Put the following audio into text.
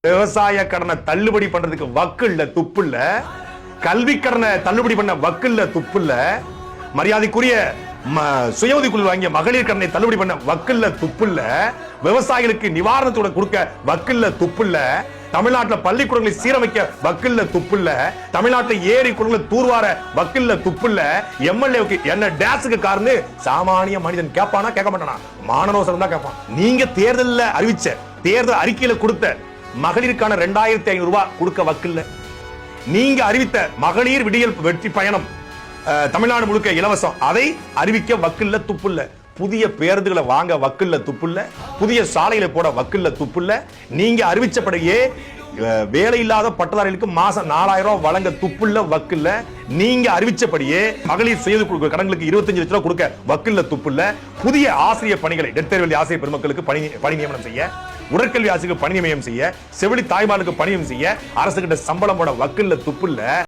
விவசாய கடனை தள்ளுபடி பண்றதுக்கு வக்கு இல்ல, துப்பு இல்ல. கல்வி கடனை தள்ளுபடி பண்ண வக்கு இல்ல, துப்பு இல்ல. மரியாதைக்குரிய சுய உதவிக்குழு வாங்கிய மகளிர் கடனை தள்ளுபடி பண்ண வக்கு இல்ல, துப்பு இல்ல. விவசாயிகளுக்கு நிவாரணத்தோட கொடுக்க வக்கு இல்ல, துப்பு இல்ல. தமிழ்நாட்டில் பள்ளிக்கூடங்களை சீரமைக்க வக்கு இல்ல, துப்பு இல்ல. தமிழ்நாட்டில் ஏரி குளங்களை தூர்வார வக்கு இல்ல, துப்பு இல்ல. எம்எல்ஏவுக்கு என்ன டேஸுக்கு காரணம் சாமானிய மனிதன் கேட்பானா கேட்க மாட்டானா? மானனோசரம் தான் கேட்பான். நீங்க தேர்தலில் அறிவிச்ச தேர்தல் அறிக்கையில கொடுத்த மகளிருக்கான 2500 ரூபாய் கொடுக்க வக்கில்ல. நீங்க அறிவித்த மகளிர் விடியல் வெற்றி பயணம் தமிழ்நாடு முழுக்க இலவசம், அதை அறிவிக்க வக்கில்ல, துப்புல்ல. புதிய பேருந்துகளை வாங்க வக்கில்ல, துப்புல்ல. புதிய சாலைகளை போட வக்கில்ல, துப்புல்ல. நீங்க அறிவிச்சபடியே வேலை இல்லாத பட்டதாரிகளுக்கு மாசம் 4000 ரூபாய் வழங்க துப்புல்ல, வக்கில்ல. நீங்க அறிவிச்சபடியே மகளிர் சுய கடன்களுக்கு 25 லட்சம் ரூபாய் கொடுக்க வக்கில்ல, துப்புல்ல. புதிய ஆசிரியர் பணிகளை டெட் ஆசிரியர் பெருமக்களுக்கு பணி நியமனம் செய்ய, உடற்கல்வி ஆசிரியருக்கு பணி நியமனம் செய்ய, செவிலி தாய்மார்களுக்கு பணி நியமனம் செய்ய அரசு கிட்ட சம்பளம் போட வக்கில்ல, துப்புல்ல.